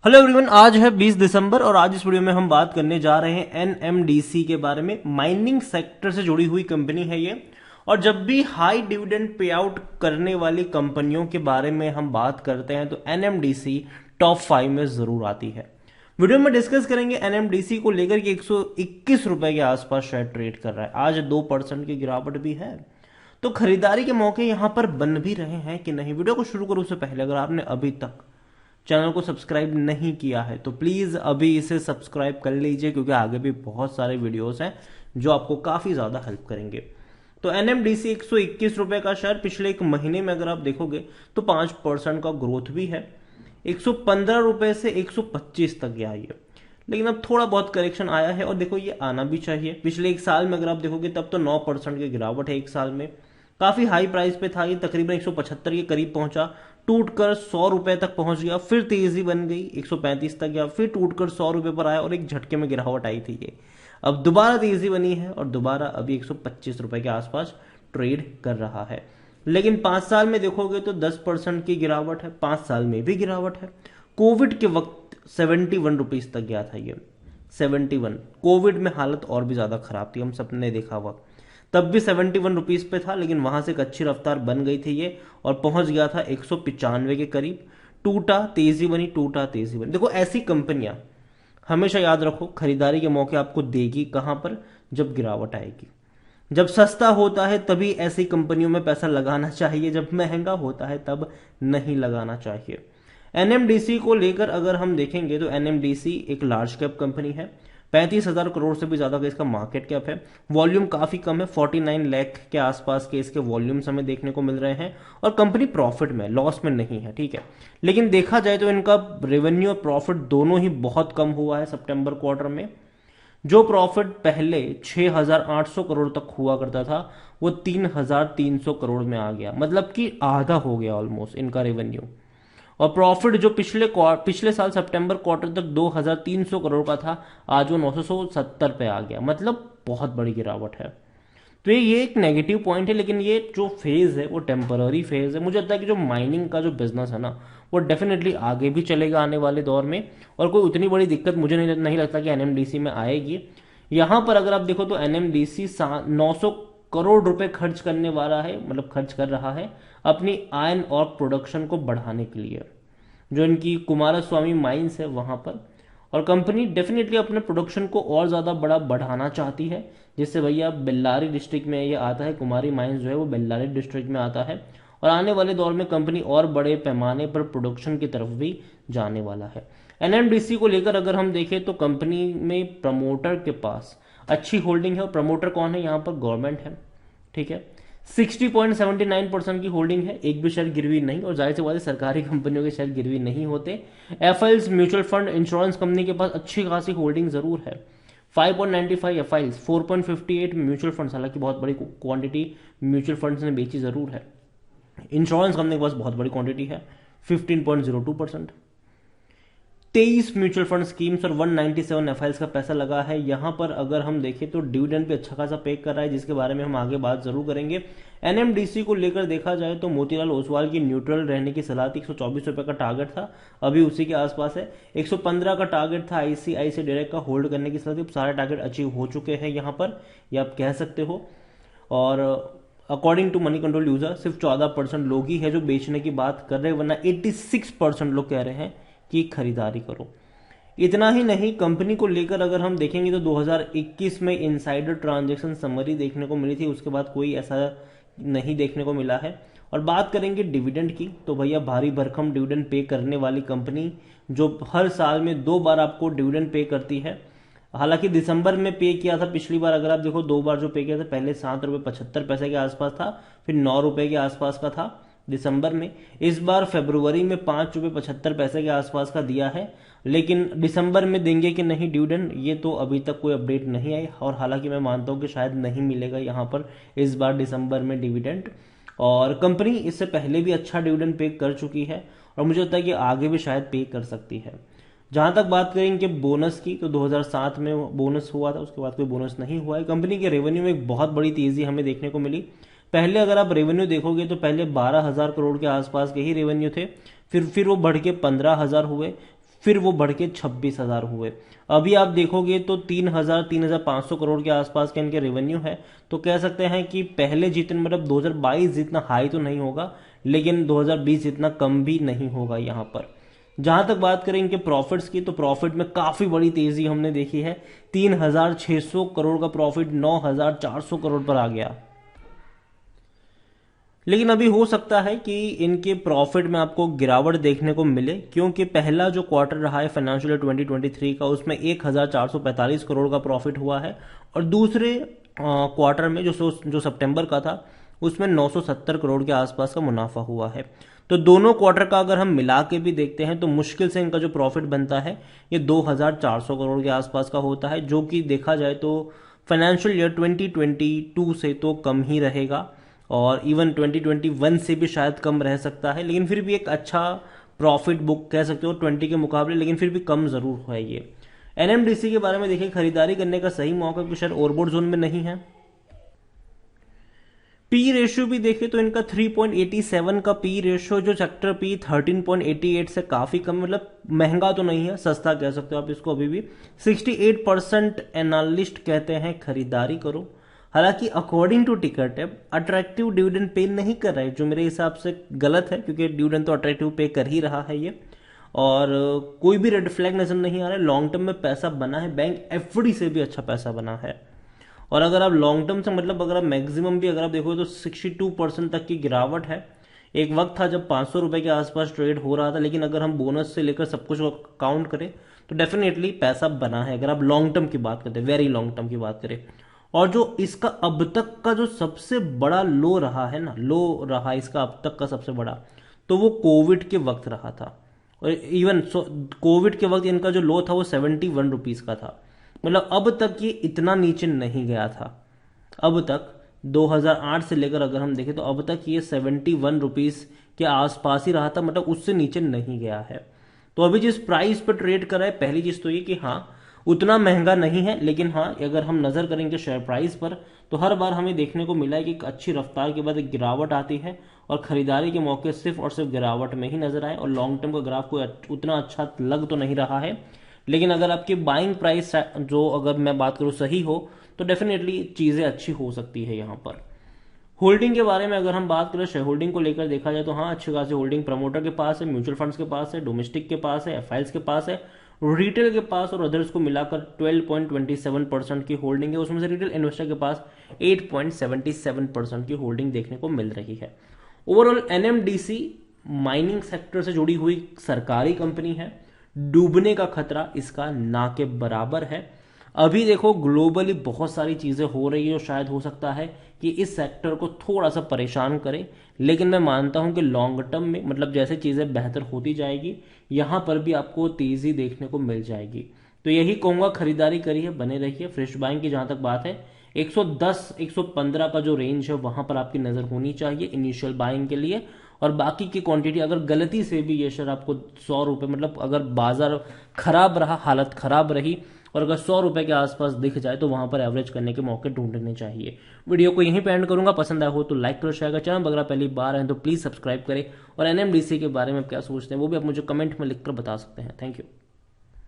Hello everyone, आज है 20 दिसंबर और आज इस वीडियो में हम बात करने जा रहे हैं एनएमडीसी के बारे में। माइनिंग सेक्टर से जुड़ी हुई कंपनी है ये। और जब भी हाई डिविडेंड पे आउट करने वाली कंपनियों के बारे में हम बात करते हैं तो एनएमडीसी टॉप 5 में जरूर आती है। वीडियो में डिस्कस करेंगे एनएमडीसी को लेकर कि 121 रुपए के आसपास शेयर ट्रेड कर रहा है। आज 2% की गिरावट भी है, तो खरीदारी के मौके यहां पर बन भी रहे हैं कि नहीं। वीडियो को शुरू करूं उससे पहले अगर आपने अभी तक चैनल को सब्सक्राइब नहीं किया है तो प्लीज अभी इसे सब्सक्राइब कर लीजिए, क्योंकि आगे भी बहुत सारे वीडियोस हैं जो आपको काफी ज्यादा हेल्प करेंगे। तो एनएमडीसी 121 रुपए का शेयर पिछले एक महीने में अगर आप देखोगे तो 5% का ग्रोथ भी है। 115 रुपए से 125 तक गया ये, लेकिन अब थोड़ा बहुत करेक्शन आया है और देखो ये आना भी चाहिए। पिछले एक साल में अगर आप देखोगे तब तो 9% की गिरावट है एक साल में। काफी हाई प्राइस पे था ये, तकरीबन 175 के करीब पहुंचा, टूटकर 100 रुपए तक पहुंच गया, फिर तेजी बन गई 135 तक गया, फिर टूटकर 100 रुपए पर आया और एक झटके में गिरावट आई थी ये। अब दोबारा तेजी बनी है और दोबारा अभी 125 रुपए के आसपास ट्रेड कर रहा है। लेकिन 5 साल में देखोगे तो 10% की गिरावट है, 5 साल में भी गिरावट है। कोविड के वक्त 71 रुपीज तक गया था ये, 71। कोविड में हालत और भी ज्यादा खराब थी, हम सबने देखा हुआ। तब भी 71 रुपीज पे था, लेकिन वहां से एक अच्छी रफ्तार बन गई थी ये और पहुंच गया था 195 के करीब। टूटा तेजी बनी, टूटा तेजी बनी। देखो ऐसी कंपनियां हमेशा याद रखो, खरीदारी के मौके आपको देगी कहां पर, जब गिरावट आएगी। जब सस्ता होता है तभी ऐसी कंपनियों में पैसा लगाना चाहिए, जब महंगा होता है तब नहीं लगाना चाहिए। एनएमडीसी को लेकर अगर हम देखेंगे तो एनएमडीसी एक लार्ज कैप कंपनी है। 35,000 करोड़ से भी ज्यादा का इसका मार्केट कैप है। वॉल्यूम काफी कम है, 49 लाख के आसपास के इसके वॉल्यूम्स हमें देखने को मिल रहे हैं। और कंपनी प्रॉफिट में, लॉस में नहीं है, ठीक है। लेकिन देखा जाए तो इनका रेवेन्यू और प्रॉफिट दोनों ही बहुत कम हुआ है सितंबर क्वार्टर में। जो प्रॉफिट पहले 6,800 करोड़ तक हुआ करता था वो 3,300 करोड़ में आ गया, मतलब कि आधा हो गया ऑलमोस्ट इनका रेवेन्यू। और प्रॉफिट जो पिछले साल सितंबर क्वार्टर तक 2,300 करोड़ का था, आज वो 970 पे आ गया, मतलब बहुत बड़ी गिरावट है। तो ये एक नेगेटिव पॉइंट है, लेकिन ये जो फेज है वो टेम्पररी फेज है। मुझे लगता है कि जो माइनिंग का जो बिजनेस है ना वो डेफिनेटली आगे भी चलेगा आने वाले दौर में, और कोई उतनी बड़ी दिक्कत मुझे नहीं लगता कि एनएमडीसी में आएगी। यहां पर अगर आप देखो तो एनएमडीसी 900 करोड़ रुपए खर्च करने वाला है, मतलब खर्च कर रहा है अपनी आयन और प्रोडक्शन को बढ़ाने के लिए, जो इनकी कुमारस्वामी माइंस है वहां पर। और कंपनी डेफिनेटली अपने प्रोडक्शन को और ज्यादा बड़ा बढ़ाना चाहती है, जिससे भैया बेल्लारी डिस्ट्रिक्ट में ये आता है, कुमारी माइंस जो है वो बेल्लारी डिस्ट्रिक्ट में आता है। और आने वाले दौर में कंपनी और बड़े पैमाने पर प्रोडक्शन की तरफ भी जाने वाला है। एनएमडीसी को लेकर अगर हम देखें तो कंपनी में प्रमोटर के पास अच्छी होल्डिंग है। और प्रमोटर कौन है यहाँ पर? गवर्नमेंट है, ठीक है। 60.79% की होल्डिंग है, एक भी शेयर गिरवी नहीं। और जाहिर सी बात है सरकारी कंपनियों के शेयर गिरवी नहीं होते। एफआईएल्स म्यूचुअल फंड इंश्योरेंस कंपनी के पास अच्छी खासी होल्डिंग जरूर है। 5.95 एफआईएल्स, 4.58 म्यूचुअल फंड्स, हालांकि बहुत बड़ी क्वांटिटी म्यूचुअल फंड्स ने बेची जरूर है। इंश्योरेंस कंपनी के पास बहुत बड़ी क्वांटिटी है, 15.02%। 23 म्यूचुअल फंड स्कीम्स और 197 एफआईएल्स का पैसा लगा है। यहां पर अगर हम देखें तो डिविडेंड भी अच्छा खासा पे कर रहा है, जिसके बारे में हम आगे बात जरूर करेंगे। एनएमडीसी को लेकर देखा जाए तो मोतीलाल ओसवाल की न्यूट्रल रहने की सलाह थी, 124 रुपए का टारगेट था, अभी उसी के आसपास है। 115 का टारगेट था आईसीआईसी डायरेक्ट का, होल्ड करने की सलाह थी। सारे टारगेट अचीव हो चुके हैं यहाँ पर, ये आप कह सकते हो। और according to Moneycontrol user सिर्फ 14% लोग ही है जो बेचने की बात कर रहे हैं, वरना 86% लोग कह रहे हैं की खरीदारी करो। इतना ही नहीं, कंपनी को लेकर अगर हम देखेंगे तो 2021 में इनसाइडर ट्रांजैक्शन समरी देखने को मिली थी, उसके बाद कोई ऐसा नहीं देखने को मिला है। और बात करेंगे डिविडेंड की तो भैया भारी भरकम डिविडेंड पे करने वाली कंपनी, जो हर साल में 2 बार आपको डिविडेंड पे करती है। हालांकि दिसंबर में पे किया था पिछली बार, अगर आप देखो 2 बार जो पे किया था, पहले 7.75 रुपए के आसपास था, फिर 9 रुपए के आसपास का था दिसंबर में। इस बार फरवरी में 5.75 रुपए के आसपास का दिया है, लेकिन दिसंबर में देंगे कि नहीं डिविडेंड, ये तो अभी तक कोई अपडेट नहीं आई। और हालांकि मैं मानता हूं कि शायद नहीं मिलेगा यहां पर इस बार दिसंबर में डिविडेंड। और कंपनी इससे पहले भी अच्छा डिविडेंड पे कर चुकी है और मुझे लगता है कि आगे भी शायद पे कर सकती है। जहां तक बात करेंगे बोनस की तो 2007 में बोनस हुआ था, उसके बाद कोई बोनस नहीं हुआ है। कंपनी के रेवेन्यू में एक बहुत बड़ी तेजी हमें देखने को मिली। पहले अगर आप रेवेन्यू देखोगे तो पहले 12,000 करोड़ के आसपास के ही रेवेन्यू थे, फिर वो बढ़ के 15,000 हुए, फिर वो बढ़ के 26,000 हुए। अभी आप देखोगे तो 3,500 करोड़ के आसपास का इनके रेवेन्यू है। तो कह सकते हैं कि पहले जितने मतलब 2022 जितना हाई तो नहीं होगा, लेकिन 2020 जितना कम भी नहीं होगा यहाँ पर। जहां तक बात करें इनके प्रॉफिट्स की, तो प्रॉफिट में काफी बड़ी तेजी हमने देखी है। 3,600 करोड़ का प्रॉफिट 9,400 करोड़ पर आ गया। लेकिन अभी हो सकता है कि इनके प्रॉफिट में आपको गिरावट देखने को मिले, क्योंकि पहला जो क्वार्टर रहा है फाइनेंशियल ईयर 2023 का, उसमें 1,445 करोड़ का प्रॉफिट हुआ है, और दूसरे क्वार्टर में जो सितंबर का था उसमें 970 करोड़ के आसपास का मुनाफा हुआ है। तो दोनों क्वार्टर का अगर हम मिला के भी देखते हैं तो मुश्किल से इनका जो प्रॉफिट बनता है ये 2,400 करोड़ के आसपास का होता है, जो कि देखा जाए तो फाइनेंशियल ईयर 2022 से तो कम ही रहेगा, और इवन 2021 से भी शायद कम रह सकता है। लेकिन फिर भी एक अच्छा प्रॉफिट बुक कह सकते हो 20 के मुकाबले, लेकिन फिर भी कम जरूर है ये। एनएमडीसी के बारे में देखिए, खरीदारी करने का सही मौका क्योंकि शायद ओवरबॉट जोन में नहीं है। पी रेशियो भी देखें तो इनका 3.87 का पी रेशियो, जो सेक्टर पी 13.88 से काफी कम, मतलब महंगा तो नहीं है, सस्ता कह सकते हो आप इसको अभी भी। 68% एनालिस्ट कहते हैं खरीदारी करो। हालांकि according to ticket app attractive dividend pay नहीं कर रहा है, जो मेरे हिसाब से गलत है, क्योंकि डिविडेंड तो अट्रैक्टिव पे कर ही रहा है ये। और कोई भी रेड फ्लैग नजर नहीं आ रहा है। लॉन्ग टर्म में पैसा बना है, बैंक एफडी से भी अच्छा पैसा बना है। और अगर आप लॉन्ग टर्म से मतलब अगर आप मैक्सिमम भी अगर आप देखोगे तो 62% तक की गिरावट है। एक वक्त था जब 500 रुपए के आसपास ट्रेड हो रहा था, लेकिन अगर हम बोनस से लेकर सब कुछ काउंट करें तो डेफिनेटली पैसा बना है, अगर आप लॉन्ग टर्म की बात करते हैं, वेरी लॉन्ग टर्म की बात करें। और जो इसका अब तक का जो सबसे बड़ा लो रहा है ना, लो रहा इसका अब तक का सबसे बड़ा, तो वो कोविड के वक्त रहा था। और इवन कोविड के वक्त इनका जो लो था वो 71 रुपीज का था। मतलब अब तक ये इतना नीचे नहीं गया था। अब तक 2008 से लेकर अगर हम देखें तो अब तक ये 71 रुपीज के आसपास ही रहा था, मतलब उससे नीचे नहीं गया है। तो अभी जिस प्राइस पर ट्रेड कर रहा है, पहली चीज तो ये कि हाँ उतना महंगा नहीं है, लेकिन हाँ अगर हम नजर करेंगे शेयर प्राइस पर तो हर बार हमें देखने को मिला है कि एक अच्छी रफ्तार के बाद एक गिरावट आती है, और खरीदारी के मौके सिर्फ और सिर्फ गिरावट में ही नजर आए, और लॉन्ग टर्म का ग्राफ कोई उतना अच्छा लग तो नहीं रहा है। लेकिन अगर आपकी बाइंग प्राइस जो अगर मैं बात करूं सही हो तो डेफिनेटली चीजें अच्छी हो सकती है यहाँ पर। होल्डिंग के बारे में अगर हम बात करें, शेयर होल्डिंग को लेकर देखा जाए तो हाँ अच्छी खासी होल्डिंग प्रमोटर के पास है, म्यूचुअल फंड्स के पास है, डोमेस्टिक के पास है, एफआईएल्स के पास है, रिटेल के पास और अदर्स को मिलाकर 12.27% की होल्डिंग है। उसमें से रिटेल इन्वेस्टर के पास 8.77% की होल्डिंग देखने को मिल रही है। ओवरऑल एनएमडीसी माइनिंग सेक्टर से जुड़ी हुई सरकारी कंपनी है, डूबने का खतरा इसका ना के बराबर है। अभी देखो ग्लोबली बहुत सारी चीजें हो रही है, जो शायद हो सकता है कि इस सेक्टर को थोड़ा सा परेशान करे, लेकिन मैं मानता हूं कि लॉन्ग टर्म में मतलब जैसे चीजें बेहतर होती जाएगी यहां पर भी आपको तेजी देखने को मिल जाएगी। तो यही कहूंगा, खरीदारी करिए, बने रहिए। फ्रेश बाइंग की जहां तक बात है 110 115 का जो रेंज है वहां पर आपकी नजर होनी चाहिए इनिशियल बाइंग के लिए। और बाकी की क्वांटिटी अगर गलती से भी ये शेयर आपको 100 रुपए, मतलब अगर बाजार खराब रहा, हालत खराब रही और अगर 100 रुपए के आसपास दिख जाए तो वहां पर एवरेज करने के मौके ढूंढने चाहिए। वीडियो को यहीं पे एंड करूंगा। पसंद आया हो तो लाइक करो, शेयर करो। चैनल पर अगर पहली बार है तो प्लीज सब्सक्राइब करें, और एनएमडीसी के बारे में क्या सोचते हैं वो भी आप मुझे कमेंट में लिखकर बता सकते हैं। Thank you.